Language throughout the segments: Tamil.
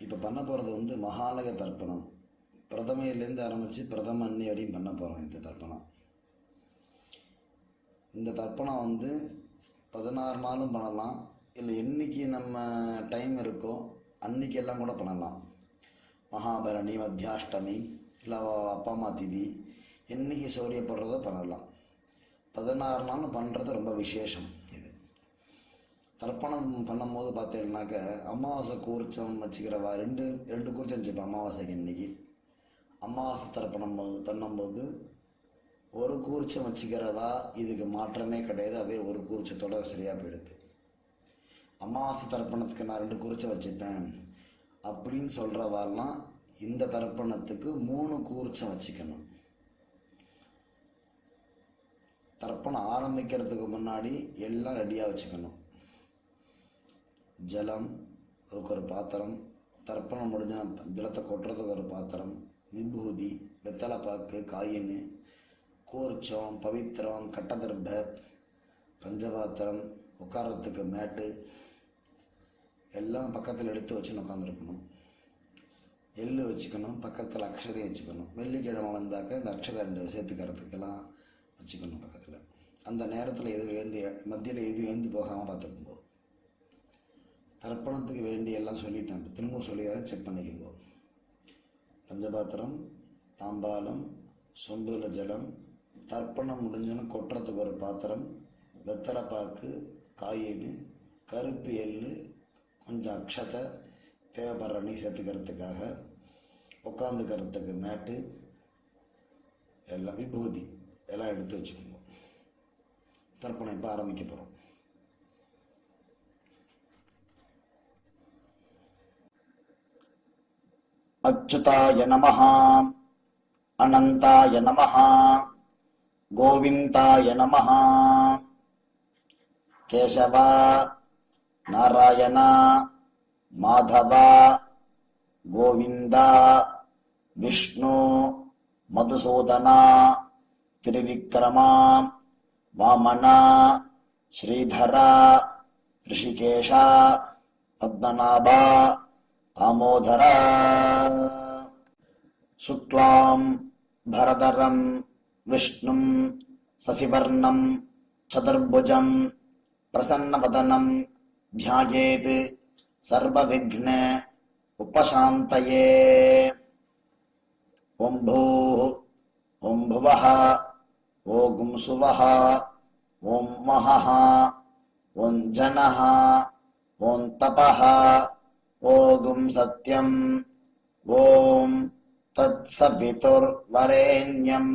இப்போ பண்ண போகிறது வந்து மகாலய தர்ப்பணம். பிரதமையிலேருந்து ஆரம்பித்து பிரதம அன்னி வரையும் பண்ண போகிறோம். இந்த தர்ப்பணம் வந்து 16 நாளும் பண்ணலாம், இல்லை என்னைக்கு நம்ம டைம் இருக்கோ அன்னைக்கெல்லாம் கூட பண்ணலாம். மகாபரணி, மத்தியாஷ்டமி, இல்லை அப்பா அம்மா திதி, என்னைக்கு சௌரியப்படுறதோ பண்ணலாம். 16 நாளும் பண்ணுறது ரொம்ப விசேஷம். இது தர்ப்பணம் பண்ணும்போது பார்த்தீங்கன்னாக்க அமாவாசை கூர்ச்சம் வச்சுக்கிறவா ரெண்டு கூர்ச்சம் வச்சுப்பேன். அமாவாசைக்கு இன்னைக்கு அமாவாசை தர்ப்பணம் பண்ணும்போது ஒரு கூர்ச்சம் வச்சுக்கிறவா இதுக்கு மாற்றமே கிடையாது. அதே ஒரு கூர்ச்சத்தோட சரியாக போயிடுது. அமாவாசை தர்ப்பணத்துக்கு நான் 2 கூர்ச்சம் வச்சுப்பேன் அப்படின்னு சொல்கிறவாலாம் இந்த தர்ப்பணத்துக்கு 3 கூர்ச்சம் வச்சுக்கணும். தர்ப்பணம் ஆரம்பிக்கிறதுக்கு முன்னாடி எல்லாம் ரெடியாக வச்சுக்கணும். ஜலம், அதுக்கு ஒரு பாத்திரம், தர்ப்பணம் முடிஞ்ச ஜலத்தை கொட்டுறதுக்கு ஒரு பாத்திரம், விபூதி, வெத்தலைப்பாக்கு, காயின், கூர்ச்சம், பவித்திரம், கட்டதர்ப, பஞ்சபாத்திரம், உட்காரத்துக்கு மேட்டு எல்லாம் பக்கத்தில் எடுத்து வச்சுன்னு உட்காந்துருக்கணும். எள்ளு வச்சுக்கணும், பக்கத்தில் அக்ஷதையும் வச்சுக்கணும். வெள்ளிக்கிழமை வந்தாக்க இந்த அக்ஷதை 2 சேர்த்துக்கிறதுக்கெல்லாம் வச்சுக்கணும் பக்கத்தில். அந்த நேரத்தில் மத்தியில் எதுவும் எழுந்து போகாமல் பார்த்துக்கும்போ. தர்ப்பணத்துக்கு வேண்டிய எல்லாம் சொல்லிட்டேன், திரும்ப சொல்லிடுறேன், செக் பண்ணிக்கோங்க. பஞ்சபாத்திரம், தாம்பாலம், சொம்புல ஜலம், தர்ப்பணம் முடிஞ்சோன்னு கொட்டுறதுக்கு ஒரு பாத்திரம், வெத்தலைப்பாக்கு, காயின், கருப்பு எள்ளு, கொஞ்சம் அக்ஷதை, தேவைப்படுற நீ சேர்த்துக்கிறதுக்காக, உட்காந்துக்கிறதுக்கு மேட்டு, எல்லாம் விபூதி எல்லாம் எடுத்து வச்சுக்கோங்க. தர்ப்பணம் இப்போ ஆரம்பிக்க போகிறோம். அச்சுதாய நமஹ, அனந்தாய நமஹ, கோவிந்தாய நமஹ. கேசவ, நாராயண, மாதவ, கோவிந்த, விஷ்ணு, மதுசூதன, திரிவிக்ரம, வாமன, ஸ்ரீதர, ரிஷிகேஷ, பத்மநாப, தாமோதர. சுக்லாம் பரதரம் விஷ்ணும் சசிவர்ணம் சதுர்புஜம் பிரசன்னவதனம் த்யாயேத் சர்வவிக்ன உபசாந்தயே. ஓம் பூः ஓம் புவः ஓம் சுவः ஓம் மஹः ஓம் ஜனः ஓம் தபः ஓம் சத்யம் ஓம் தத்சவிதுர்வரேண்யம்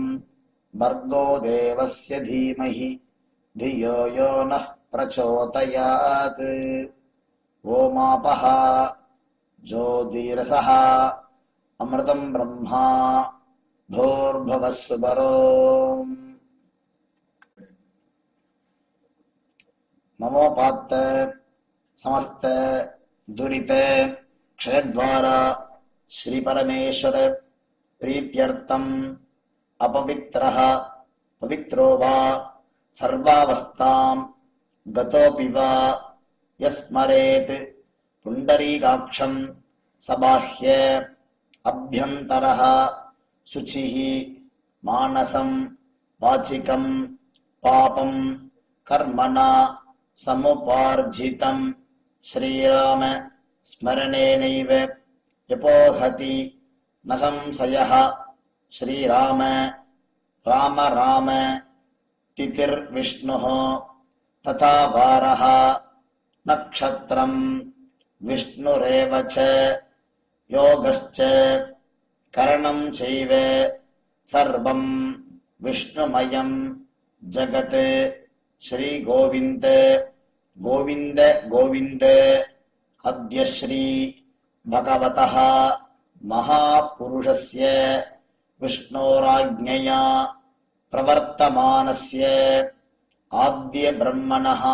भर्गो देवस्य धीमहि धियो यो नः प्रचोदयात्. ओमापः ज्योतिरसः अमृतं ब्रह्मा भूर्भुवः सुवरो. ममोपात्त समस्त दुरित क्षयद्वारा श्री परमेश्वर प्रीत्यर्थम अपवित्रः पवित्रो वा सर्वावस्थां गतोऽपि वा यस्मरेत् पुण्डरीकाक्षं सबाह्य अभ्यन्तरः शुचिः मानसं वाचिकं पापं कर्मणा समुपार्जितं श्रीराम स्मरणेनैव यपोहति न संशयः. श्रीराम राम राम तिथिर्विष्णुः तथा वारः नक्षत्रं विष्णुरेव च योगश्च करणं चैव सर्वं विष्णुमयं जगत्. श्री गोविन्द गोविन्द गोविन्द. अद्य श्री भगवतः महापुरुषस्य विष्णोराज्ञया प्रवर्तमानस्य आद्य ब्रह्मणः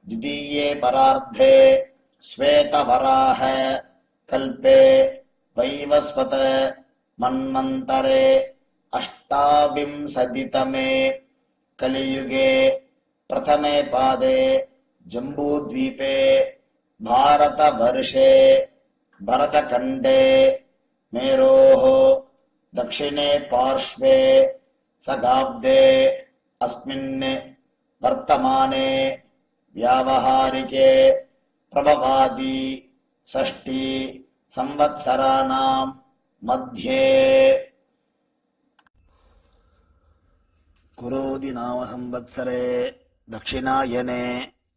द्वितीये परार्धे श्वेतवराह कल्पे वैवस्वत मन्वन्तरे अष्टाविंशतितमे कलियुगे प्रथमे पादे जम्बूद्वीपे भारतवर्षे भरतखण्डे मेरोः दक्षिणे पार्श्वे सगाब्दे अस्मिन् वर्तमाने व्यावहारिके प्रभवादि षष्टि संवत्सराणां मध्ये कुरोदि नाम संवत्सरे दक्षिणायने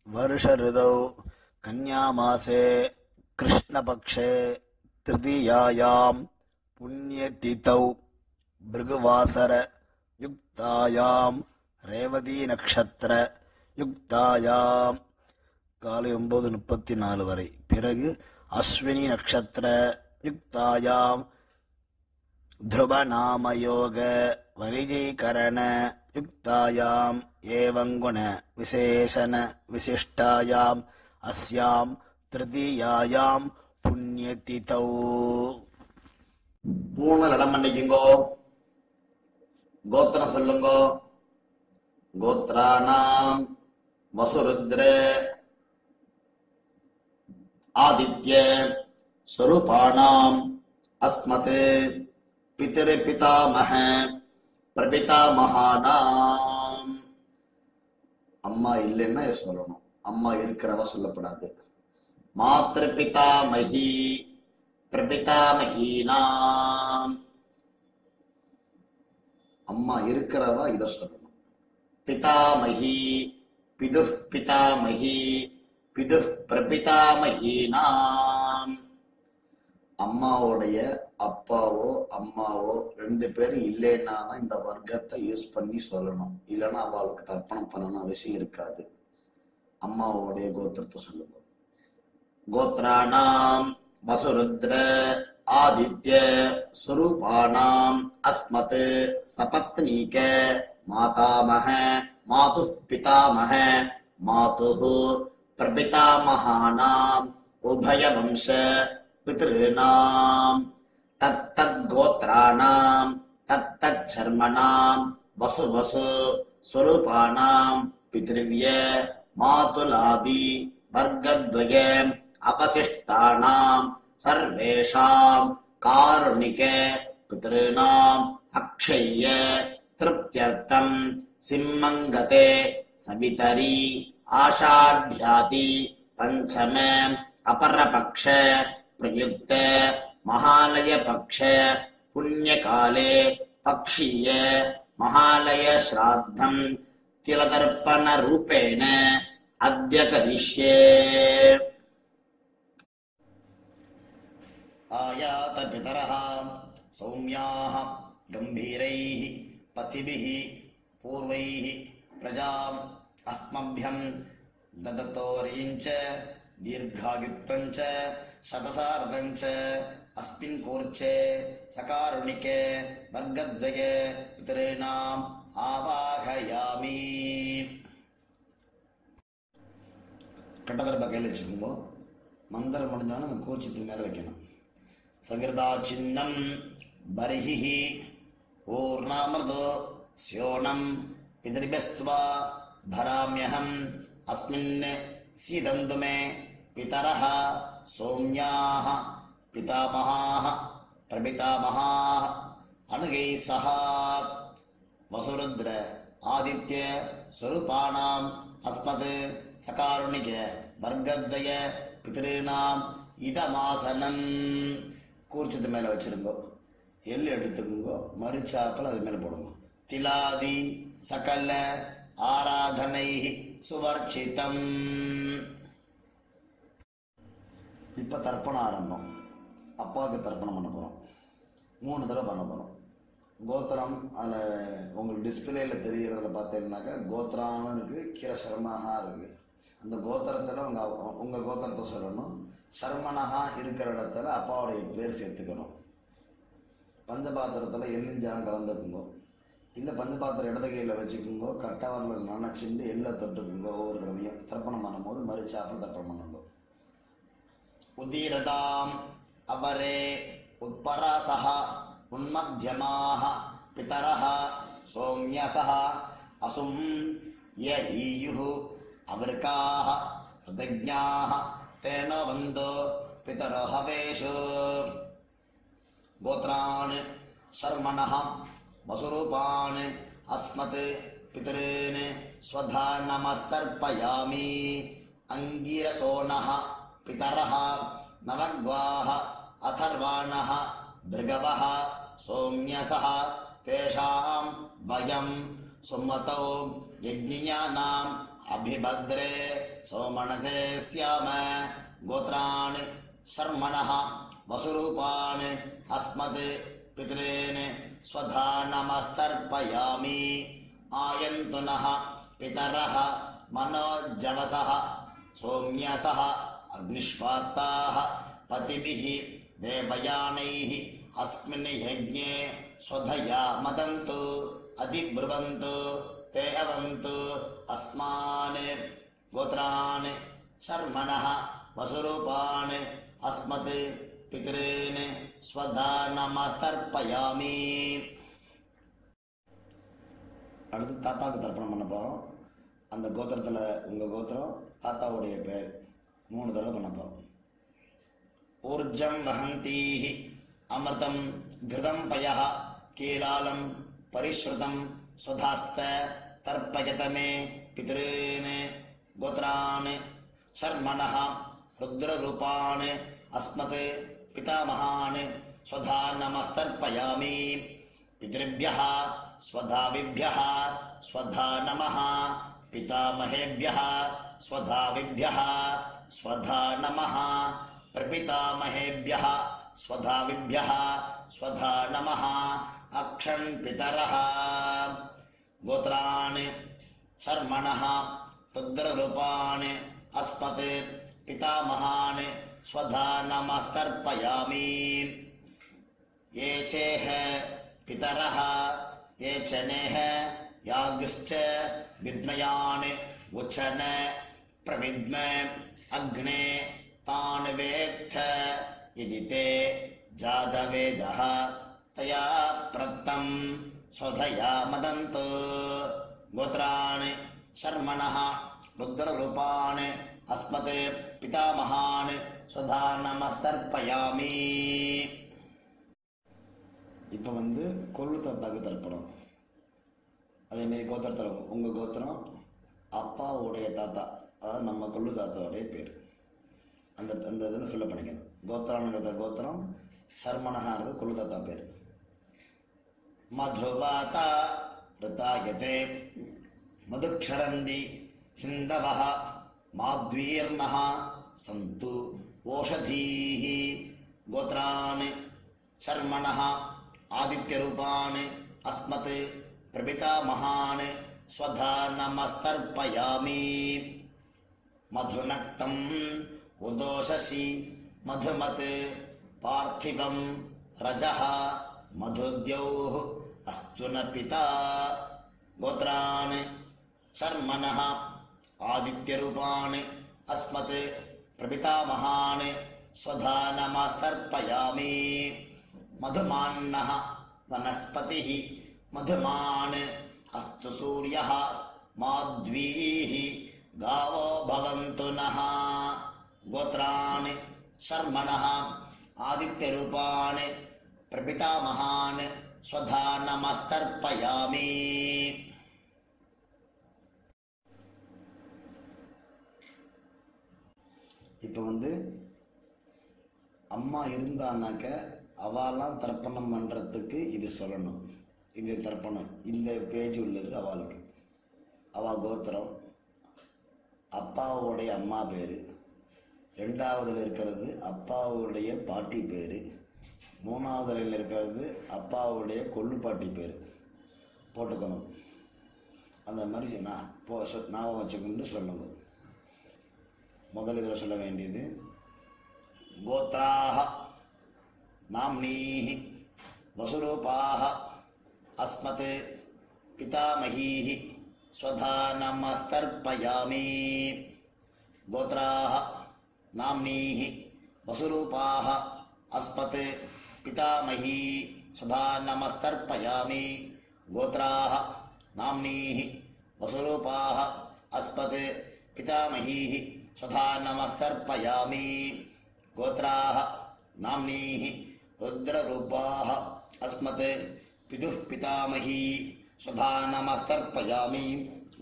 वर्ष ऋतौ कन्यामासे कृष्णपक्षे तृतीयायां पुण्यतिथौ भृगुवासर युक्तायां रेवती नक्षत्र युक्तायां காலை 9:34 வரை. பிறகு அஸ்வினி நட்சத்திர யுக்தாயாம் த்ருவநாமயோக வரிஜீகரண யுக்தாயாம் ஏவங்குண விசேஷண விசிஷ்டாயாம் அஸ்யாம் திருதியாயாம் புண்ணியதிதௌ. பூணல் இடம் பண்ணிக்குங்கோ. கோத்திரம் சொல்லுங்கோ. கோத்ராணாம் வசுருத்ர आदित्य स्वरूपाणाम अस्मत् पितृपितामह प्रपितामहानाम. அம்மா இல்லைன்னா சொல்லணும், அம்மா இருக்கிறவ சொல்லப்படாது. மாத்ருபிதாமஹி பிரபிதாமஹீனாம். அம்மா இருக்கிறவ இத சொல்லணும். பிதாமஹி பிதுஹ் பிதாமஹி பிது பிரபிதாமஹீனாம். அம்மாவோடைய அப்பாவோ அம்மாவோ 2 பேரும் இல்லைன்னா தான் இந்த வர்க்கத்தை யூஸ் பண்ணி சொல்லணும். இல்லைன்னா அவளுக்கு தர்ப்பணம் பண்ணணும் அவசியம் இருக்காது. அம்மாவோடைய கோத்திரத்தை சொல்லுங்க. கோத்ராணாம் வசுருத்ர ஆதித்ய ஸ்வரூபாணாம் அஸ்மத் சபத்னீக மாதாமஹ மாதுः பிதாமஹ மாதுः பிரபிதாமஹானாம் உபயவம்ச பித்ருணாம் தத்தத்கோத்ராணாம் தத்தச்சர்மணாம் வசு வசு ஸ்வரூபாணாம் பித்ருவ்ய மாதுலாதி வர்க்கத்வய அபசிஷ்டானாம் சர்வேஷாம் காருணிக பித்ருணாம் அக்ஷய்ய திருப்த்யர்த்தம் சிம்மங்கதே சவிதரி आषाढ्याति पंचम अपरपक्ष प्रयुक्त महालय पक्ष पुण्यकाले पक्षीय महालय श्राद्धं तिलतर्पण रूपेण अद्य करिष्ये. आयात पितरः सौम्याः गंभीरैः पतिभिः पूर्वैः प्रजाम् अस्मभ्यं ददतोर्यञ्च दीर्घायुक्तञ्च शतसार्धञ्च अस्मिन् कोर्चे सकारुणिके वर्गद्वये पितॄणाम् आवाहयामि. கட்டதர்ப கையில் வச்சுக்கோங்க. மந்திரம் முடிஞ்சாலும் அந்த கூர்ச்சத்துக்கு மேலே வைக்கணும். சகிருதா சின்னம் பரிஹி ஊர்ணாமிருதோ ஸ்யோணம் பிதரிபஸ்துவா भराम्यहम् अस्मिन् सीदन्तु मे पितरः सौम्याः पितामहाः प्रपितामहाः अनुगैः सह वसुरुद्र आदित्य स्वरूपाणाम् अस्मत् सकारुणिक वर्गद्वय पितॄणाम् இதமாசனம். கூர்ச்சத்து மேல வச்சிருங்கோ. எள்ளு எடுத்துக்குங்கோ. மறுச்சாப்பல் அது மேல போடுங்க. திலாதி சகல ஆராதனை சுவர்ச்சிதம். இப்ப தர்ப்பணம் ஆரம்பம். அப்பாவுக்கு தர்ப்பணம் பண்ண போறோம். 3 தடவை பண்ண போறோம். கோத்திரம் அதில் உங்களுக்கு டிஸ்பிளேல தெரிகிறதுல பார்த்தீங்கன்னாக்கா கோத்திரான்னு இருக்கு, கீரை சர்மனஹா இருக்கு. அந்த கோத்திரத்தில் உங்கள் கோத்திரத்தை சொல்லணும். சர்மனஹா இருக்கிற இடத்துல அப்பாவுடைய பேர் சேர்த்துக்கணும். பஞ்சபாத்திரத்தில் எள்ளிஞ்சாரம் கலந்துக்குங்கோ. இல்லை பஞ்சபாத்திரம் இடது கையில் வச்சுக்குங்கோ. கட்டவரில் நினச்சிட்டு எள்ளை தொட்டுக்குங்கோ. ஒவ்வொரு தடவையும் தர்ப்பணம் பண்ணும்போது மறுச்சாப்பில் தர்ப்பணம் பண்ணுங்கோ. உதீரதாம் அவரே உட்பராசஹ உன்மத்தியமாஹ பிதரஹ சௌம்யசஹ அசும் யஈயுஹு அவருக்காஹ ஹிருதஜ்ஞாஹ தேன வந்தோ पितरो हवेषु गोत्रान् शर्मणः वसुरूपान् अस्मत् पितॄन् स्वधा नमस्तर्पयामि अंगिरसोनः पितरः नवग्वाः अथर्वाणः भृगवः सोम्यसः तेषां वयं सुमतौ यज्ञियानाम् अभिभद्रे सोमनसे स्याम गोत्रान् शर्मणः वसुरूपान् अस्मत् पितॄन् स्वधा नमस्तर्पयामि आयन्तु नः पितरः मनोजवसः सोम्यसः अग्निष्पाताः पतिभिः देवयानैः अस्मिन् यज्ञे स्वधया मदन्तु अधिब्रुवन्तु ते अवन्तु अस्मान् गोत्रान् शर्मणः वसुरूपान् अस्मत् पितॄन् स्वधा नमस्तर्पयामि. அடுத்து தாத்தாவுக்கு தர்ப்பணம் பண்ண போகிறோம். அந்த கோத்திரத்தில் உங்கள் கோத்திரம் தாத்தாவுடைய பேர் 3 தடவை பண்ண போகிறோம். ஊர்ஜம் வஹந்தீஹி அமிர்தம் கிருதம் பயः கீலாலம் பரிஸ்ருதம் சுதாஸ்த தர்ப்பயதமே பிதॄன் கோத்ரான் शर्मणः रुद्ररूपान् अस्मत् पितामहान् स्वधा नमस्तर्पयामि पितृभ्यः स्वधाविभ्यः स्वधा नमः पितामहेभ्यः स्वधाविभ्यः स्वधा नमः प्रपितामहेभ्यः स्वधाविभ्यः स्वधा नमः अक्षन् पितरः गोत्रान् शर्मणः रुद्ररूपान् अस्मत् पितामहान् स्वधा नमस्तर्पयामि ये चेह पितरः ये चनेह यागश्च विद्मयान् उचन प्रविद्म अग्ने तान् वेत्थ यदि ते जातवेदः तया प्रत्तं स्वधया मदन्तु गोत्रान् शर्मणः रुद्ररूपान् अस्मत् पितामहान् स्वधा नमस्तर्पयामि. இப்போ கொள்ளு தாத்தாக்கு தர்ப்பணம். அதேமாரி கோத்திரத்தில் உங்கள் கோத்திரம் அப்பாவுடைய தாத்தா, அதாவது நம்ம கொள்ளு தாத்தாவுடைய பேர், அந்த இதில் ஃபில்லப் பண்ணிக்கணும். கோத்திரான்றது கோத்திரம், சர்மணகான்றது கொள்ளு தாத்தா பேர். மதுவாதா ரிதாயதே மதுக்ஷரந்தி சிந்தவः மாத்வீர்ணः சந்து ஓஷதீः கோத்ரான் शर्मणः आदित्यरूपान् अस्मत् प्रपितामहान् स्वधा नमस्तर्पयामि मधुनक्तं उदोषसि मधुमत् पार्थिवं रजः मधुद्यौः अस्तु न पिता गोत्रान् शर्मणः आदित्यरूपान् अस्मत् प्रपितामहान् स्वधा नमस्तर्पयामि मधुमान्नः वनस्पतिः मधुमान् अस्तु सूर्यः माध्वीः गावो भवन्तु नः गोत्रान् शर्मणः आदित्यरूपान् प्रपितामहान् स्वधा नमस्तर्पयामि. இப்போ அம்மா இருந்தானாக்க அவெல்லாம் தர்ப்பணம் பண்ணுறதுக்கு இது சொல்லணும். இந்த தர்ப்பணம் இந்த பேஜ் உள்ளது அவளுக்கு. அவள் கோத்திரம், அப்பாவுடைய அம்மா பேர், 2வதுல இருக்கிறது அப்பாவுடைய பாட்டி பேர், 3வதுல இருக்கிறது அப்பாவுடைய கொள்ளு பாட்டி பேர் போட்டுக்கணும். அந்த மாதிரி ஞாபகம் வச்சுக்கொண்டு சொல்லுங்க. முதல் இதில் சொல்ல வேண்டியது கோத்ராஹ நாம்னீஹ வசுரூபாஹ அஸ்மத் பிதாமஹீஹ ஸ்வதா நமஸ்தர்ப்பயாமி. கோத்ராஹ நாம்னீஹ வசுரூபாஹ அஸ்மத் பிதாமஹீ ஸ்வதா நமஸ்தர்ப்பயாமி. கோத்ராஹ நாம்னீஹ வசுரூபாஹ அஸ்மத் பிதாமஹீஹ स्वधा नमस्तर्पयामि. गोत्राः नाम्नीः रुद्ररूपाः अस्मत् पितुः पितामही स्वधा नमस्तर्पयामि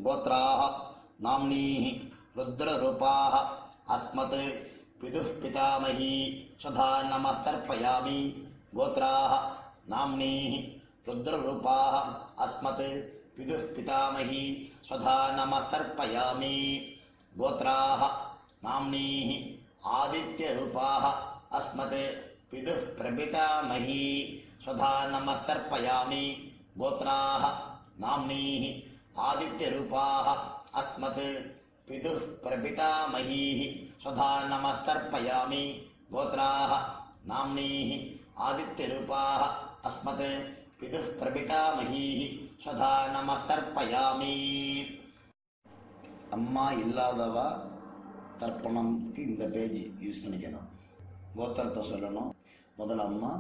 गोत्राः नाम्नीः रुद्ररूपाः अस्मत् पितुः पितामही स्वधा नमस्तर्पयामि गोत्राः नाम्नीः रुद्ररूपाः अस्मत् पितुः पितामही स्वधा नमस्तर्पयामि गोत्राः नाम्नीः आदित्यरूपाः अस्मत् पितुः प्रपितामही स्वधा नमस्तर्पयामि गोत्राः नाम्नीः आदित्यरूपाः अस्मत् पितुः प्रपितामही स्वधा नमस्तर्पयामि गोत्राः नाम्नीः आदित्यरूपाः अस्मत् पितुः प्रपितामही स्वधा नमस्तर्पयामि அம்மா இல்லாதவா தர்ப்பணம்க்கு இந்த பேஜ் யூஸ் பண்ணிக்கணும். கோத்திரத்தை சொல்லணும். முதல்ல அம்மா,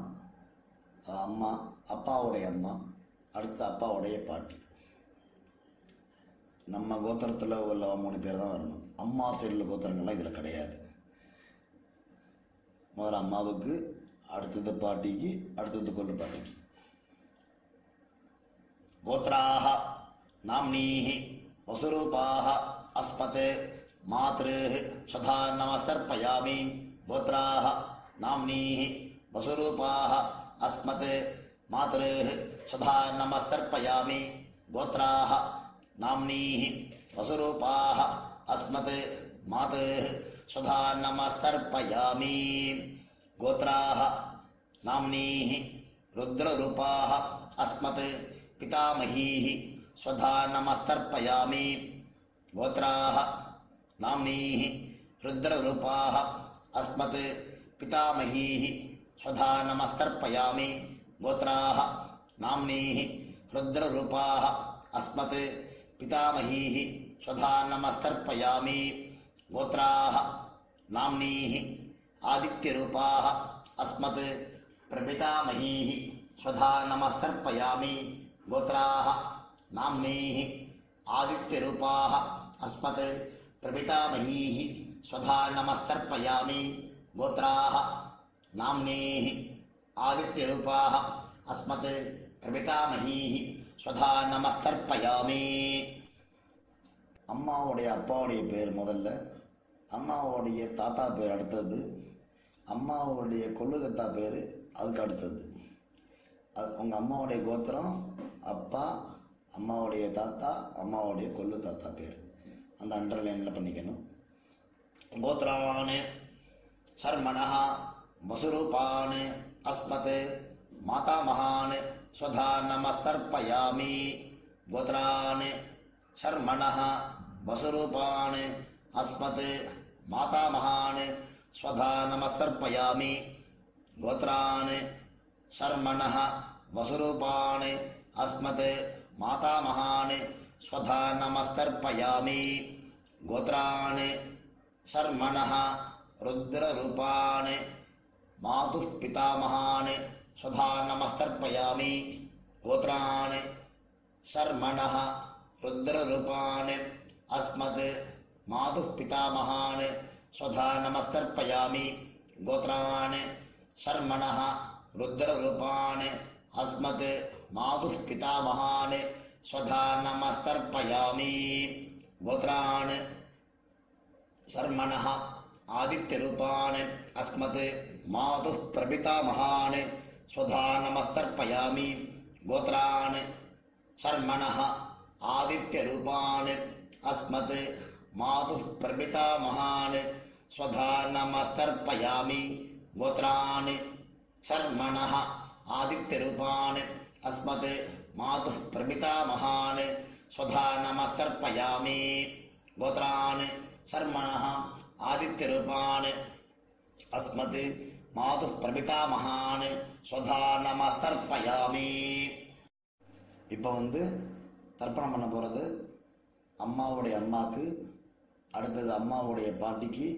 அம்மா அப்பாவுடைய அம்மா, அடுத்து அப்பாவுடைய பாட்டி. நம்ம கோத்திரத்தில் உள்ள 3 பேர் தான் வரணும். அம்மா சைடில் கோத்திரங்கள்லாம் இதில் கிடையாது. முதல்ல அம்மாவுக்கு, அடுத்தது பாட்டிக்கு, அடுத்தது கொள்ளு பாட்டிக்கு. கோத்ராः நாம்னீः வசுரூபாः अस्मत् मातृः स्वधा नमस्तर्पयामि गोत्राः नाम्नीः वसुरूपाः अस्मत् मातृः स्वधा नमस्तर्पयामि गोत्राः नाम्नीः वसुरूपाः अस्मत् मातृः स्वधा नमस्तर्पयामि गोत्राः नाम्नीः रुद्ररूपाः अस्मत् पितामहीः स्वधा नमस्तर्पयामि गोत्राः नाम्नीः रुद्ररूपाः अस्मत् पितामहीः स्वधा नमस्तर्पयामि गोत्राः नाम्नीः रुद्ररूपाः अस्मत् पितामहीः स्वधा नमस्तर्पयामि गोत्राः नाम्नीः आदित्यरूपाः अस्मत् प्रपितामहीः स्वधा नमस्तर्पयामि गोत्राः नाम्नीः आदित्यरूपाः अस्मत् प्रपितामहीः स्वधा नमस्तर्पयामि गोत्राः नाम्नीः आदित्यरूपाः अस्मत् प्रपितामहीः स्वधा नमस्तर्पयामि அம்மாவுடைய அப்பாவுடைய பேர் முதல்ல, அம்மாவுடைய தாத்தா பேர் அடுத்தது, அம்மாவுடைய கொள்ளுகத்தா பேர் அதுக்கு அடுத்தது. அது உங்கள் அம்மாவுடைய கோத்திரம், அப்பா, அம்மாவுடைய தாத்தா, அம்மாவுடைய கொள்ளு தாத்தா பேர் அந்த அண்டர்லைனில் பண்ணிக்கணும். கோத்ரான் சர்மணः வசுரூபான் அஸ்மத் மாதாமகான் ஸ்வதா நமஸ்தர்ப்பயாமி கோத்ரான் சர்மணः வசுரூபான் அஸ்மத் மாதாமகான் ஸ்வதா நமஸ்தர்ப்பயாமி கோத்ரான் சர்மணः வசுரூபான் அஸ்மத் मातामहान् स्वधा नमस्तर्पयामि गोत्रान् शर्मणः रुद्ररूपान् मातुः पितामहान् स्वधा नमस्तर्पयामि गोत्रान् शर्मणः रुद्ररूपान् अस्मत् मातुः पितामहान् स्वधा नमस्तर्पयामि गोत्रान् शर्मणः रुद्ररूपान् अस्मत् मातुः पितामहान् स्वधा नमस्तर्पयामि गोत्रान् शर्मणः आदित्यरूपान् अस्मत् मातुः प्रपितामहान् स्वधा नमस्तर्पयामि गोत्रान् शर्मणः आदित्यरूपान् अस्मत् मातुः प्रपितामहान् स्वधा नमस्तर्पयामि गोत्रान् शर्मणः आदित्यरूपान् अस्मत् मातुः प्रपितामहान् स्वधा नमस्तर्पयामि गोत्रान् शर्मणः आदित्यरूपान् अस्मत् मातुः प्रपितामहान् स्वधा नमस्तर्पयामि. இப்போ தர்ப்பணம் பண்ண போகிறது அம்மாவுடைய அம்மாவுக்கு, அடுத்தது அம்மாவுடைய பாட்டிக்கு,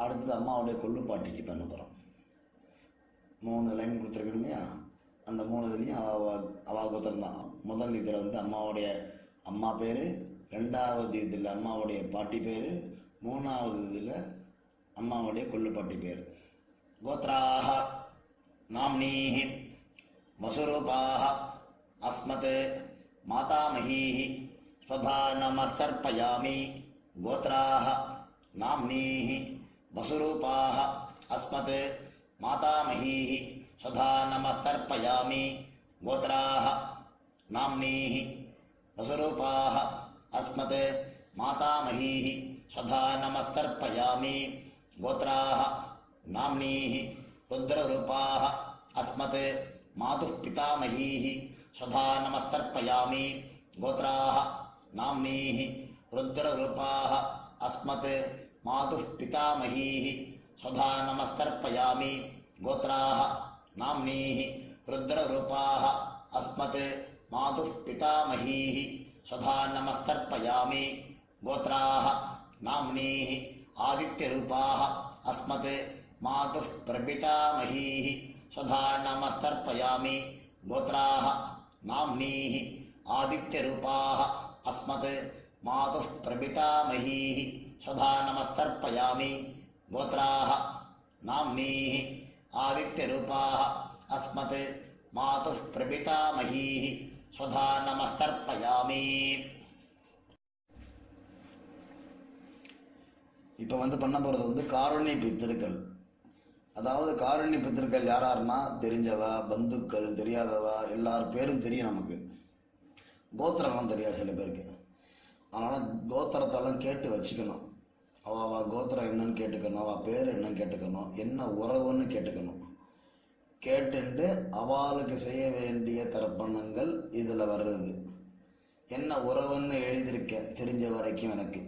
அடுத்தது அம்மாவுடைய கொள்ளு பாட்டிக்கு பண்ண போகிறோம். 3 லைன் கொடுத்துருக்கேன் இல்லையா, அந்த 3 இதுலேயும் அவா கோத்திரம் தான். முதல் இதில் அம்மாவுடைய அம்மா பேர், 2வது இதில் அம்மாவுடைய பாட்டி பேர், 3வது இதில் அம்மாவுடைய கொள்ளு பாட்டி பேர். गोत्राः नाम्नीः वसुरूपाः अस्मत् मातामहीः स्वधा नमस्तर्पयामि गोत्राः नाम्नीः वसुरूपाः अस्मत् मातामहीः स्वधा नमस्तर्पयामि गोत्राः नाम्नीः वसुरूपाः अस्मत् मातामहीः स्वधा नमस्तर्पयामि गोत्राः नाम्नीः रुद्ररूपाः अस्मत् मातुः पितामहीः स्वधा नमस्तर्पयामि गोत्राः नाम्नीः रुद्ररूपाः अस्मत् मातुः पितामहीः स्वधा नमस्तर्पयामि गोत्राः नाम्नीः रुद्ररूपाः अस्मत् मातुः पितामहीः स्वधा नमस्तर्पयामि गोत्राः नाम्नीः आदित्यरूपाः अस्मत् मातुः प्रपितामहीः स्वधा नमस्तर्पयामि गोत्राः नाम्नीः आदित्यरूपाः अस्मत् मातुः प्रपितामहीः स्वधा नमस्तर्पयामि गोत्राः नाम्नीः आदित्यरूपाः अस्मत् मातुः प्रपितामहीः स्वधा नमस्तर्पयामि. இப்போ பண்ண போகிறது காருண்ய பித்திருக்கள். அதாவது காருண்ய பித்திருக்கள் யாராருன்னா தெரிஞ்சவா, பந்துக்கள், தெரியாதவா, எல்லார் பேரும் தெரியும் நமக்கு. கோத்திரம்லாம் தெரியாது சில பேருக்கு. அதனால் கோத்திரத்தெல்லாம் கேட்டு வச்சுக்கணும். அவள் கோத்திரம் என்னன்னு கேட்டுக்கணும், அவள் பேர் என்னன்னு கேட்டுக்கணும், என்ன உறவுன்னு கேட்டுக்கணும். கேட்டுண்டு அவளுக்கு செய்ய வேண்டிய தர்ப்பணங்கள் இதில் வர்றது. என்ன உறவுன்னு எழுதியிருக்கேன் தெரிஞ்ச வரைக்கும் எனக்கு.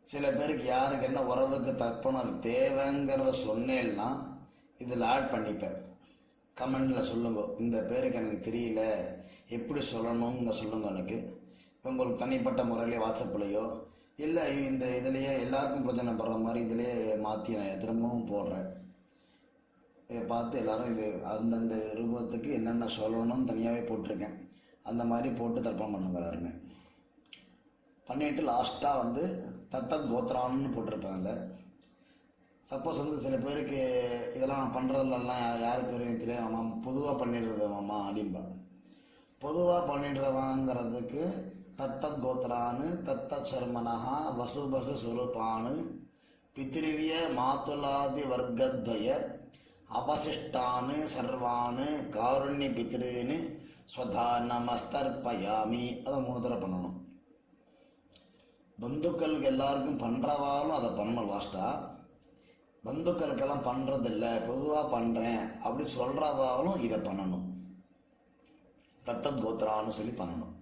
சில பேருக்கு யாருக்கு என்ன உறவுக்கு தர்ப்பணம் தேவைங்கிறத சொன்னேன்னா இதில் ஆட் பண்ணிப்பேன். கமெண்டில் சொல்லுங்க, இந்த பேருக்கு எனக்கு தெரியல எப்படி சொல்லணுங்க சொல்லுங்க. எனக்கு உங்களுக்கு தனிப்பட்ட முறையிலே வாட்ஸ்அப்லேயோ இல்லை இந்த இதுலேயே எல்லாருக்கும் பிரச்சனைப்படுற மாதிரி இதிலே மாற்றி நான் திரும்பவும் போடுறேன். இதை பார்த்து எல்லோரும் இது அந்தந்த ரூபத்துக்கு என்னென்ன சொல்லணும்னு தனியாகவே போட்டிருக்கேன். அந்த மாதிரி போட்டு தர்ப்பணம் பண்ணுங்க எல்லாருமே. பண்ணிவிட்டு லாஸ்ட்டாக தத்தத் கோத்ரான்னு போட்டிருப்பாங்க. சப்போஸ் சில பேருக்கு இதெல்லாம் நான் பண்ணுறதுலாம் யார் பேரும் தெரியும், ஆமாம் பொதுவாக பண்ணிடுறது மாமா அப்படின்பா. பொதுவாக பண்ணிடுறவாங்கிறதுக்கு தத்தத் கோத்ரான்னு தத்தத் சர்மனஹா வசுபசு சுரூபானு பித்ருவிய மாத்துலாதி வர்க்கத்வய அவசிஷ்டானு சர்வானு காருண்ய பித்ருன்னு ஸ்வதா நமஸ்தர்ப்பயாமி. அதை 3 தடவை பண்ணணும். பந்துக்களுக்கு எல்லாருக்கும் பண்ணுறவாலும் அதை பண்ணணும். லாஸ்ட்டாக பந்துக்களுக்கெல்லாம் பண்ணுறதில்ல, பொதுவாக பண்ணுறேன் அப்படி சொல்கிறவாலும் இதை பண்ணணும். தத்தத் கோத்ரான்னு சொல்லி பண்ணணும்.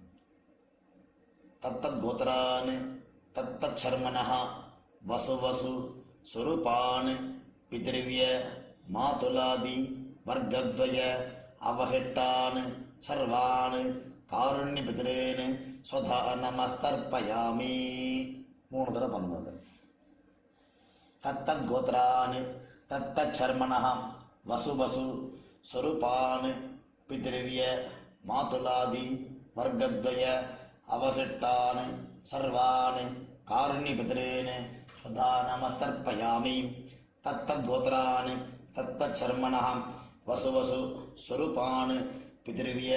தத்தத் கோத்ரான்னு தத்தத் சர்மனஹா வசு ஸ்வரூபான் பித்ருவிய மாதுலாதி வர்க்கத்வய அவஹிட்டான் சர்வான் காருண்ய பித்ரேன் ஸ்வதா நமஸ்தர்ப்பயாமி. 3 தடவை பண்ணுவது. தத்தத் கோத்ரான் தத்தத் சர்மனஹா வசு ஸ்வரூபான் பித்ருவிய மாதுலாதி வர்க்கத்வய அவசிட்டான் சர்வான் காருண்ய பித்ரேன் ஸ்வதா நமஸ்தர்ப்பயாமி. தத்தத் கோத்ரான் தத்தத் சர்மனஹா வசு ஸ்வரூபான் பித்ருவிய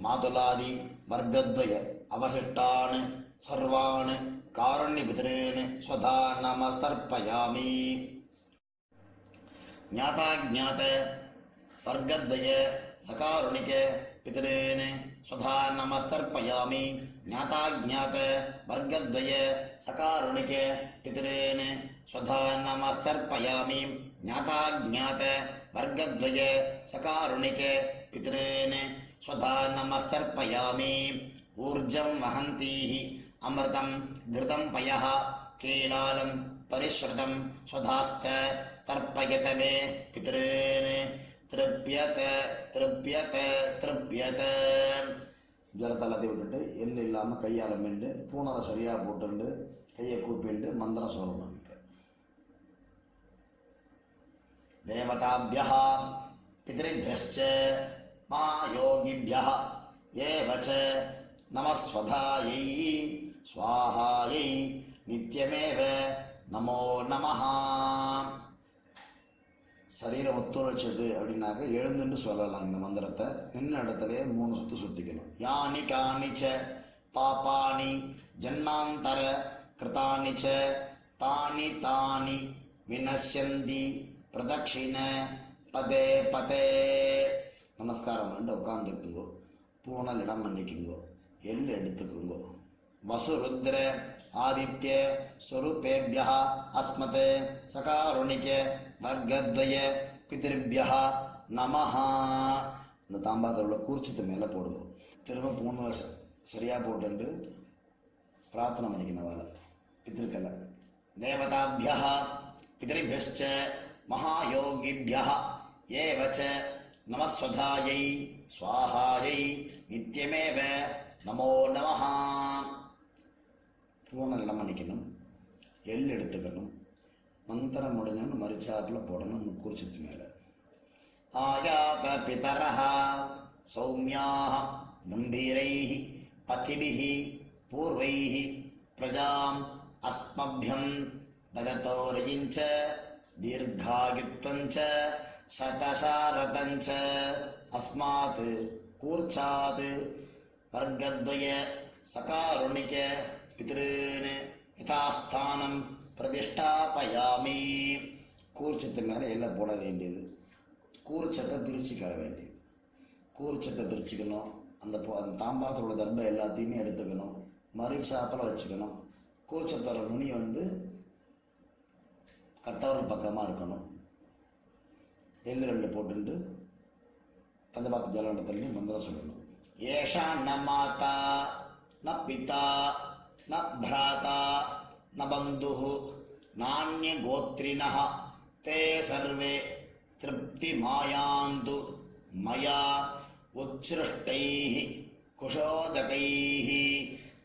மாதுலாதி வர்க்கத்வய அவசிஷ்டான் சர்வான் காருண்ய பித்ரேன் ஸ்வதா நமஸ்தர்ப்பயாமி. ஞாதாஜ்ஞாத வர்க்கத்வய சகாருணிக பித்ரேன் ஸ்வதா நமஸ்தர்ப்பயாமி. ஞாதாஜ்ஞாத வர்க்கத்வய சகாருணிக பித்ரேன் ஸ்வதா நமஸ்தர்ப்பயாமி. ஞாதாஜ்ஞாத வர்க்கத்வய சகாருணிக பித்ரேன் ஸ்வதா நமஸ்தர்ப்பயாமி. ஊர்ஜம் வஹந்தீஹ அமிர்தம் கிருதம் பயஹ கேலாலம் பரிஸ்ருதம் ஸ்வதாஸ்த தர்ப்பயத மே பித்ரேன் திருப்யத திருப்யத திருப்யத. ஜலத்தை எல்லாத்தையும் விட்டுட்டு எள்ளு இல்லாமல் கையால் மிண்டு பூனரை சரியாக போட்டுண்டு கையை கூப்பிண்டு மந்திரம் சொல்லணும். தேவதாபியः பித்ருभ्यश्च महायोगिभ्यः एव च नमस्वधायै स्वाहायै नित्यमेव नमो नमः. சரீரம் ஒத்துழைச்சது அப்படின்னாக்க எழுந்துன்னு சொல்லலாம். இந்த மந்திரத்தை நின்ன இடத்துலயே 3 சுத்து சுத்திக்கணும். யானி காணிச்ச பாபானி ஜன்மாந்தர கிருதானிச்ச தானி தானி வினஷ்யந்தி பிரதட்சிண பதே பதே. நமஸ்காரம் பண்ணி உட்காந்துக்குங்கோ. பூனல் இடம் பண்ணிக்குங்கோ. எள் எடுத்துக்குங்கோ. வசுருத்ர ஆதித்ய ஸ்வரூபேபிய அஸ்மத் சகாருணிக வர்க்கத்வய பிதிருபிய நமஹ. இந்த தாம்பாத்தில் உள்ள கூர்ச்சத்து மேலே போடுங்க. திரும்ப 3 வருஷம் சரியாக போட்டு பிரார்த்தனை பண்ணிக்கணும். வேலை பித்திருக்கலை தேவதாபிய பிதிருபியச்ச மகாயோகிபிய ஏவச்ச நமஸ்வதாயை ஸ்வாஹாயை நித்தியமேவ நமோ நமஹ. பூனை இடம் பண்ணிக்கணும். எள் எடுத்துக்கணும். மந்திரம் முடிஞ்சோன்னு மரிச்சாட்டில் போடணும் அந்த குறிச்சத்து மேலே. ஆயாத பிதரஹ சௌமியாக கம்பீரைः பதிபிः பூர்வைः பிரஜாம் அஸ்மபியம் தததோரயிஞ்ச தீர்காயுத்வஞ்ச சதசாரதஞ்ச அஸ்மாத் கூர்ச்சாத் வர்க்கத்வய சகாருணிக பித்ருன் யதாஸ்தானம் பிரதிஷ்டாபயாமி. கூர்ச்சத்து மேலே எல்லாம் போட வேண்டியது. கூர்ச்சத்தை பிரிச்சுக்க வேண்டியது. கூர்ச்சத்தை பிரிச்சுக்கணும். அந்த தாம்பாரத்தில் உள்ள தர்பை எல்லாத்தையுமே எடுத்துக்கணும். மரிச்சாப்பில் வச்சுக்கணும். கூர்ச்சத்தோட நுனி கட்டவரல் பக்கமாக இருக்கணும். எள்ளு 2 போட்டு பஞ்சபாத்த ஜலம் தள்ளி மந்திரம் சொல்லணும். ஏஷா ந மாதா ந பிதா ந பிராதா ந பந்து நானிய கோத்ரிணः தே சர்வே திருப்தி மாயாந்து மயா உச்ச்ருஷ்டைः குஷோதகைः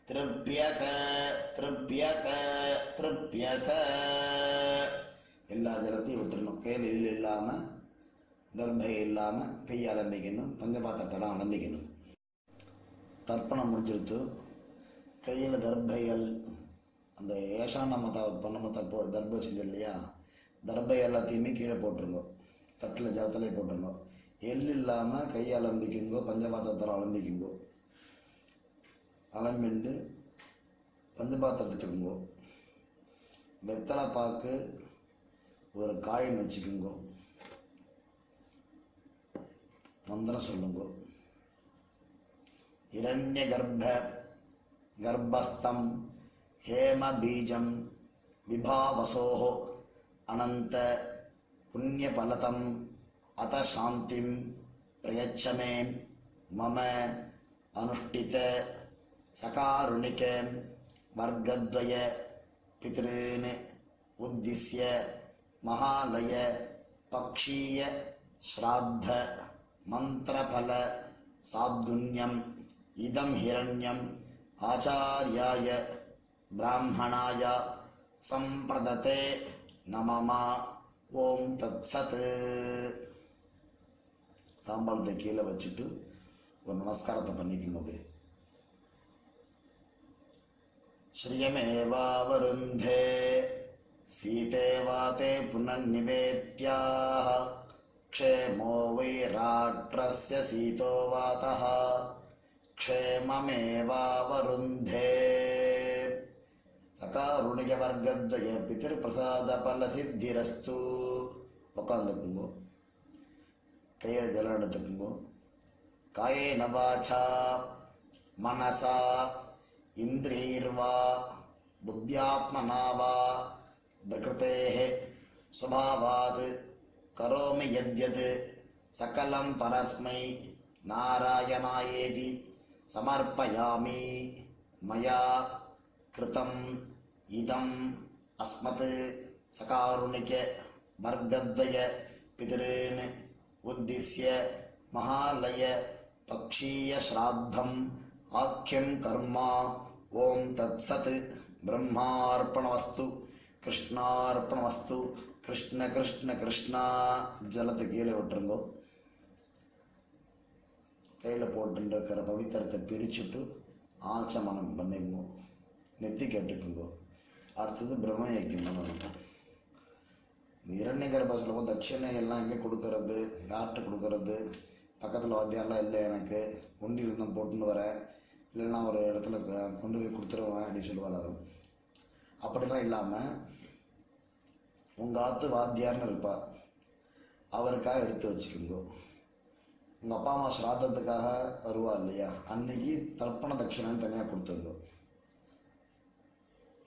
திருப்யத திருப்யத திருப்யத. எல்லா ஜலத்தையும் விட்டுறணும். கையில் எள் இல்லாமல் தர்பை இல்லாமல் கையை அலம்பிக்கணும். பஞ்சபாத்திரத்தெல்லாம் அலம்பிக்கணும். தர்ப்பணம் முடிஞ்சிருத்து. கையில் தர்பைகள் அந்த ஏஷான பண்ண தர்பை செஞ்சு இல்லையா, தர்பை எல்லாத்தையுமே கீழே போட்டுருங்க. தட்டில் ஜலத்திலே போட்டுருங்க. எள் இல்லாமல் கையை அலம்பிக்குங்கோ. பஞ்சபாத்திரத்தில் அலம்பிக்குங்கோ. அலம்பிண்டு பஞ்சபாத்திரத்துக்குங்கோ. வெத்தலை பாக்கு ஒரு காயின் வச்சுக்குங்கோ. மந்திரம் சொல்லுங்கோ. இரண்ய கர்ப்பஸ்தம் ஹேம பீஜம் விபாவசோஹ அனந்த புண்ணியபலதம் அத சாந்திம் பிரயச்சமே மம அனுஷ்டித சகாருணிக வர்க்கத்வய பித்ருன் உத்திஸ்ய மகாலய பக்ஷீய ஸ்ராத்த மந்திரபல சாத்குண்யம் இதம் ஹிரண்யம் ஆச்சார்யாய பிராமணாய சம்பிரததே நமமா. ஓம் தத் சத். தாம்பாளத்தை கீழே வச்சுட்டு ஒரு நமஸ்காரத்தை பண்ணிக்கணும். அப்படியே ஸ்ரீயமேவாவருந்தே சீதேவாதே புனர்நிவேத்யாஹ க்ஷேமோ வைராட்ரஸ்ய சீதோ வாதஹ க்ஷேமமேவாவருந்தே. சகாருணிக வர்க்கத்வய பிதிர் பிரசாத பல சித்திரஸ்து. உட்காந்துக்குங்கோ. கையில் ஜலம் எடுத்துக்குங்கோ. காயேன வாசா மனசா இந்திரியர்வா புத்தியாத்மனா வா பிரகிருதேஹ ஸ்வபாவாத் கரோமி யத்யத் சகலம் பரஸ்மை நாராயணாயேதி சமர்ப்பயாமி. மயா கிருதம் இதம் அஸ்மத் சகாருணிக வர்க்கத்வய பித்ருன் உத்திஸ்ய மகாலய பக்ஷீய ஸ்ராத்தம் ஆக்கியம் கர்மா. ஓம் தத் சத். பிரம்மார்ப்பணவஸ்து கிருஷ்ணார்ப்பணவஸ்து. கிருஷ்ண கிருஷ்ண கிருஷ்ணா. ஜலத்தை கீழே விட்டுருங்கோ. கையில் போட்டுருக்கிற பவித்திரத்தை பிரிச்சுட்டு ஆச்சமனம் பண்ணிங்கோ. நெத்தி கேட்டுக்குங்கோ. அடுத்தது பிரம்ம யஜ்யம் பண்ணணும். இரண்யகர்ப சொல்லும்போது தட்சிணை எல்லாம் எங்கே கொடுக்கறது, யார்கிட்ட கொடுக்கறது, பக்கத்தில் வாத்தியாரெலாம் இல்லை, எனக்கு கொண்டு இருந்தேன் போட்டுன்னு வரேன், இல்லைன்னா ஒரு இடத்துல கொண்டு போய் கொடுத்துருவேன் அப்படின்னு சொல்லுவார். அப்படிலாம் இல்லாமல் உங்கள் ஆத்து வாத்தியார்னு இருப்பார், அவருக்காக எடுத்து வச்சுக்கோங்க. உங்கள் அப்பா அம்மா ஸ்ராத்தத்துக்காக வருவா இல்லையா, அன்னைக்கு தர்ப்பண தட்சிணைன்னு தனியாக கொடுத்துருங்க.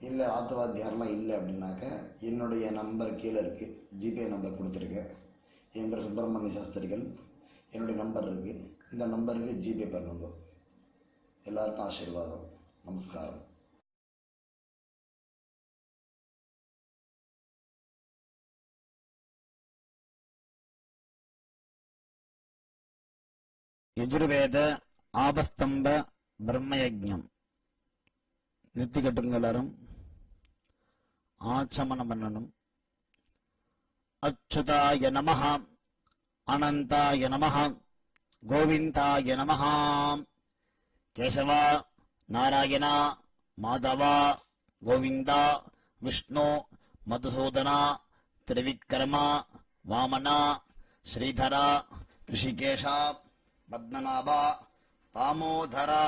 இல்லை ஆத்துவாத்தியாரெலாம் இல்லை அப்படின்னாக்க என்னுடைய நம்பர் கீழே இருக்குது, ஜிபே நம்பர் கொடுத்துருக்கேன். என் பேர் சுப்பிரமணிய சாஸ்திரிகள், என்னுடைய நம்பர் இருக்குது, இந்த நம்பருக்கு ஜிபே பண்ணுங்க. எல்லாருக்கும் ஆசீர்வாதம். நமஸ்காரம். யஜுர்வேத ஆபஸ்தம்ப பிரம்மயஜம் நிறுத்தி கட்டுங்க. எல்லாரும் ஆச்சமனம் பண்ணணும். அச்சுதாய நமஹ, அனந்தாய நமஹ, கோவிந்தாய நமஹ. கேசவா, நாராயணா, மாதவா, கோவிந்தா, விஷ்ணு, மதுசூதனா, திரிவிக்ரமா, வாமனா, ஸ்ரீதரா, ரிஷிகேஷா, பத்மநாபா, தாமோதரா.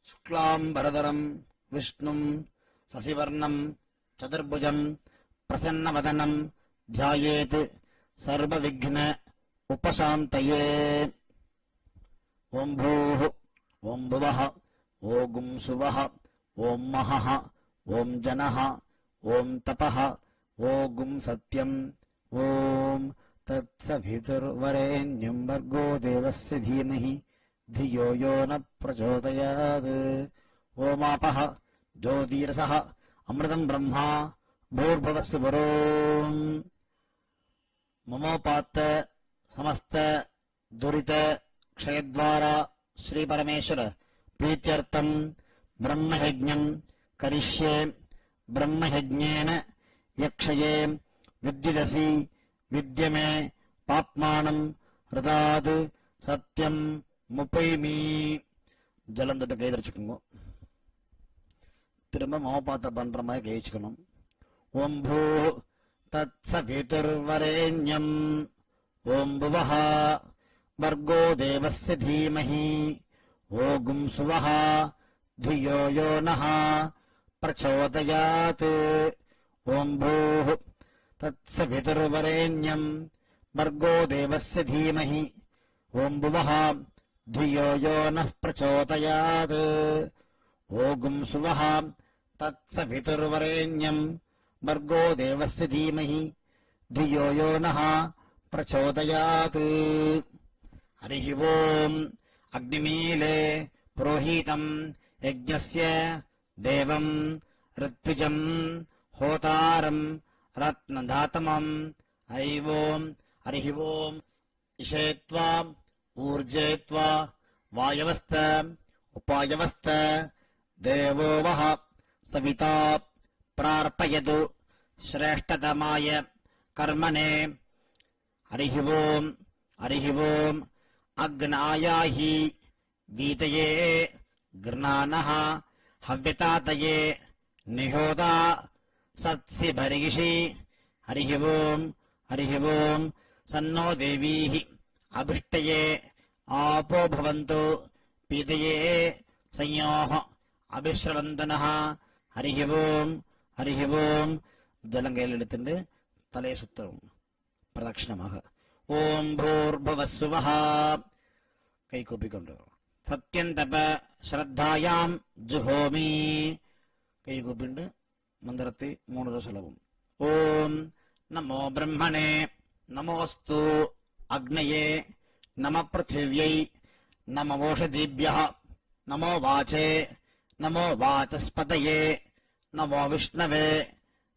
சுக்லாம்பரதரம் விஷ்ணும் சசிவர்ணம் சதுர்புஜம் பிரசன்னவதனம் த்யாயேத் சர்வவிக்ன உபசாந்தயே. ஓம் பூஹ் ஓம் புவஹ ஓம் சுவஹ ஓம் மஹஹ ஓம் ஜனஹ ஓம் தபஹ ஓம் சத்யம். ஓம் தத்சவிதுர்வரேண்யம் வர்கோ தேவஸ்ய தீமஹி धियो यो न प्रचोदयात्. ओमापः ज्योतिरसः अमृतम् ब्रह्मा भूर्भुवस्सु वरोम्. ममोपात्त समस्त दुरित क्षयद्वारा श्रीपरमेश्वर प्रीत्यर्थम् ब्रह्मयज्ञम् करिष्ये. ब्रह्मयज्ञेन यक्षये विद्युदसि विद्यमे पाप्मानम् हृदात् सत्यम् முப்பைமீ. ஜலம் தொட்டு கை தரிச்சுக்கோங்க. திரும்ப மோபாத்த பண்ற மாதிரி கழிச்சுக்கணும். ஓம் பூ தத் சவிதுர்வரேண்யம் ஓம் புவஹ வர்கோ தேவஸ்ய தீமஹி ஓம் சுவஹ धियो यो नः प्रचोदयात्. ஓம் பூ தத் சவிதுர்வரேண்யம் வர்கோ தேவஸ்ய தீமஹி ஓம் புவஹ धियो यो नः प्रचोदयात्. ओगुं सुवः तत्सवितुर्वरेण्यम् भर्गो देवस्य धीमहि धियो यो नः प्रचोदयात्. हरिः ओम्. अग्निमीले पुरोहितम् यज्ञस्य देवम् ऋत्विजम् होतारम् रत्नधातमम् ऐवोम्. हरिः ओम्. इषेत्वा ऊर्जेत्वा वायवस्त उपायवस्त देवो वः सविता प्रार्पयतु श्रेष्ठतमाय कर्मणे. हरिः ओम्. हरिः ओम्. अग्नायाहि वीतये गृणानः हव्यतातये निहोता सत्सि भर्गिषि. हरिः ओम्. हरिः ओम्. सन्नो देवीः अभिष्टये आपो भवन्तु पीतये संयोः अभिश्रवन्तनः. हरिः ओम्. हरिः ओम्. जलं கையில் எடுத்துட்டு தலையை சுத்தவும் பிரதட்சிணமாக. ஓம் பூர்புவஸ்ஸுவஹ கை கூப்பிக்கொண்டு சத்யந்தப ஸ்ரத்தாயாம் ஜுஹோமி கை கூப்பிண்டு மந்திரத்தை 3 தடவை சொல்லவும். ஓம் நமோ பிரம்மணே நமோஸ்து அக்னயே நம பிருथिव्यै நம ஓஷதீभ्यः நமோ வாசே நமோ வாசஸ்பதயே நமோ விஷ்ணவே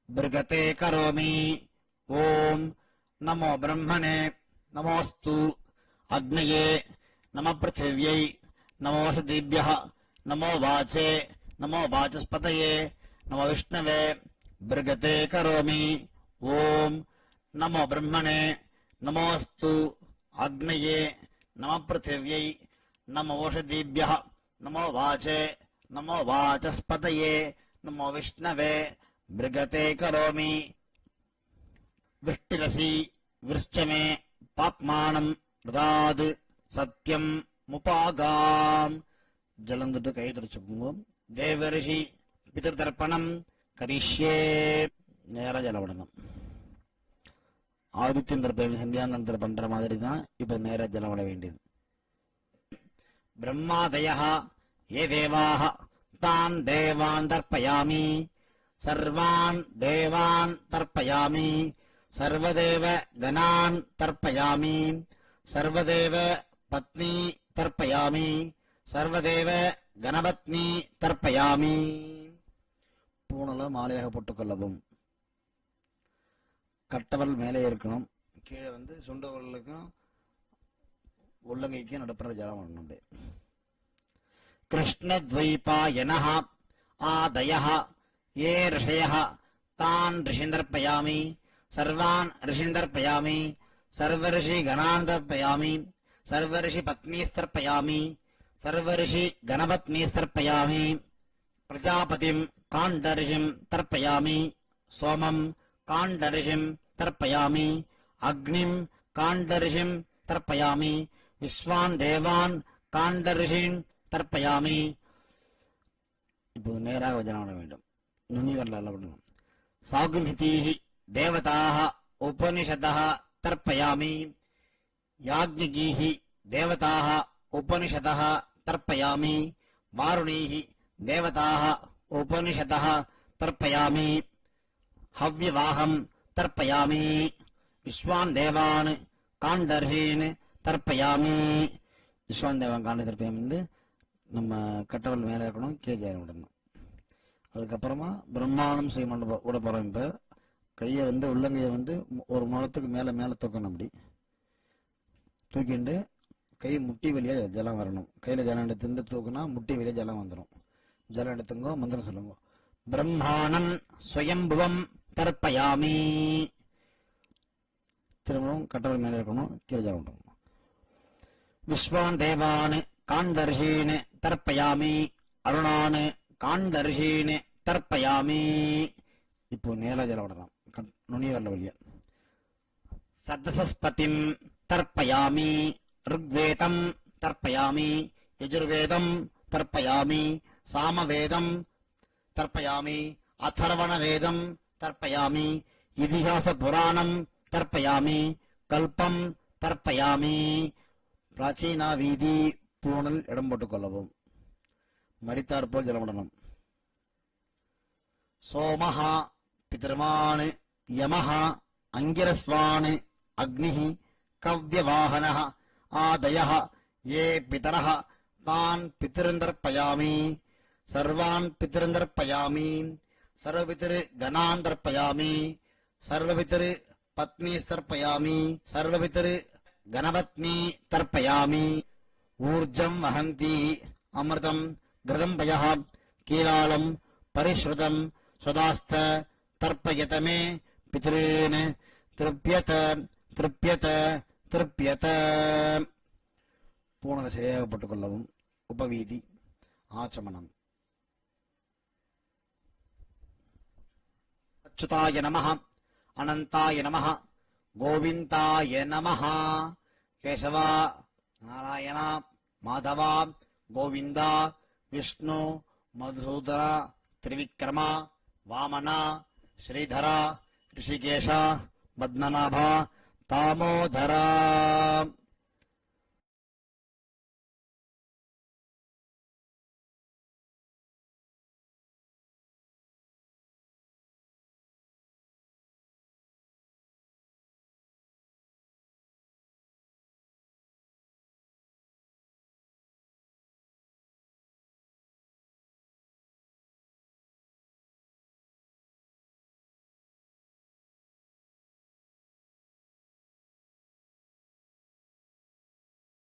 பிருகதே கரோமி. ஓம் நமோ பிரம்மணே நமோஸ்து அக்னயே நம பிருथिव्यै நமோ ஓஷதீभ्यः நமோ வாசே நமோ வாசஸ்பதயே நமோ விஷ்ணவே பிருகதே கரோமி. ஓம் நமோ பிரம்மணே நமோஸ்து அக்னயே நம பிருथिव्यै நமோ ஓஷதீभ्यः நமோ வாசே நமோ வாசஸ்பதயே நமோ விஷ்ணவே பிருகதே கரோமி. விஷ்டிரசி விருஷ்சமே பாப்மானம் ருதாது சத்தியம் முபாகாம். ஜலம் தொட்டு கை துடைச்சுக்கோங்க. தேவரிஷி பிதர்தர்ப்பணம் கரிஷ்யே. நேர ஜலம் விடணும். ஆதித்யன் தர்ப்பணம் சந்தியாந்தரத்தில் பண்ற மாதிரி தான் இப்ப நேர ஜலம் விட வேண்டியது. பிரம்மாதயः ये देवाः तान् देवान् तर्पयामि सर्वान् देवान् तर्पयामि सर्वदेव गणान् तर्पयामि सर्वदेव पत्नी तर्पयामि सर्वदेव கணபத்னி தர்ப்பயாமி. பூணல மாலையாக போட்டுக்கொள்ளவும். கட்டவல் மேலே இருக்கணும். கீழே சுண்டவர்களுக்கும் உள்ளங்கைக்கும் நடுப்புற ஜலம் வரணும். கிருஷ்ணத்வைபாயனஹ ஆதயஹ ஏ ரிஷயஹ தான் ரிஷிந்தர்ப்பயாமி சர்வான் ரிஷிந்தர்ப்பயாமி சர்வரிஷி கணான் தர்ப்பயாமி சர்வரிஷி பத்னீஸ்தர்ப்பயாமி सर्वऋषि गणपत्नीस्तर्पयामि प्रजापतिं काण्डऋषिं तर्पयामि सोमं काण्डऋषिं तर्पयामि अग्निं काण्डऋषिं तर्पयामि विश्वान् देवान् काण्डऋषीन् तर्पयामि. இப்போ நேராக வஜனம் பண்ண வேண்டும். நுனி வரலாறு விடணும். சாகுமிதீஹி தேவதாः உபனிஷதः தர்ப்பயாமி யாக்ஞிகீஹி தேவதாः उपनिषदः तर्पयामि वारुणीः देवताः उपनिषदः तर्पयामि हव्यवाहं तर्पयामि विश्वान् देवान् काण्डर्हीन् तर्पयामि. விஸ்வான் தேவான் காண்ட தர்ப்பயாமி நம்ம கட்டவல் மேலே இருக்கணும். கீழே விடணும். அதுக்கப்புறமா பிரம்மாண்டம் செய்யணும் விட போறோம். இப்ப கையை உள்ளங்கையை ஒரு முழத்துக்கு மேல மேல தூக்கணும். அப்படி தூக்கிண்டு கை முட்டி வழியா ஜலம் வரணும். கையில ஜலம் எடுத்து தூக்குனா முட்டி வழியா ஜலம் வந்துடும். ஜலம் எடுத்துங்கோ. மந்திரம் சொல்லுங்க. பிரம்மாணம் ஸ்வயம்புவம் தர்ப்பயாமி. திரும்பவும் கட்டளை மேல இருக்கணும். கீழே ஜலம் விடணும். விஸ்வான் தேவான் காண்டர்ஷீன் தர்ப்பயாமி அருணான் காண்டர்ஷீன் தர்ப்பயாமி. இப்போ நேர ஜலம் விடலாம். நுனி வரல வழியா. சதசஸ்பதிம் தர்ப்பயாமி ऋग्वेदं तर्पयामि यजुर्वेदं तर्पयामि सामवेदं तर्पयामि अथर्वणवेदं तर्पयामि इतिहासपुराणं तर्पयामि कल्पं तर्पयामि. प्राचीना வீதி பூணல் இடம் போட்டுக் கொள்ளவும். மரித்தார் போல் ஜலமிடணும். சோமஹ பிதர்மான் யமஹ அங்கிரஸ்வான் அக்னிஹ கவ்யவாஹனஹ आदयः ये पितरः तान् पितृन्दर्पयामि सर्वान् पितृन्दर्पयामि सर्वपितृगणान् तर्पयामि सर्वपितृपत्नीस्तर्पयामि सर्वपितृगणपत्नी तर्पयामि. ऊर्जं वहन्ति अमृतं घृतम्पयः कीलालं परिश्रुतं स्वदास्त तर्पयत मे पितॄन् तृप्यत तृप्यत திருப்பியத. பூணலை சரியாக போட்டுக் கொள்ளவும். உபவீதி ஆச்சமனம். அச்சுதாய நமஹ அனந்தாய நமஹ கோவிந்தாய நமஹ. கேசவா நாராயண மாதவா கோவிந்தா விஷ்ணு மதுசூதன திரிவிக்ரமா வாமனா ஸ்ரீதரா ரிஷிகேஷா பத்மநாபா தாமோதரா.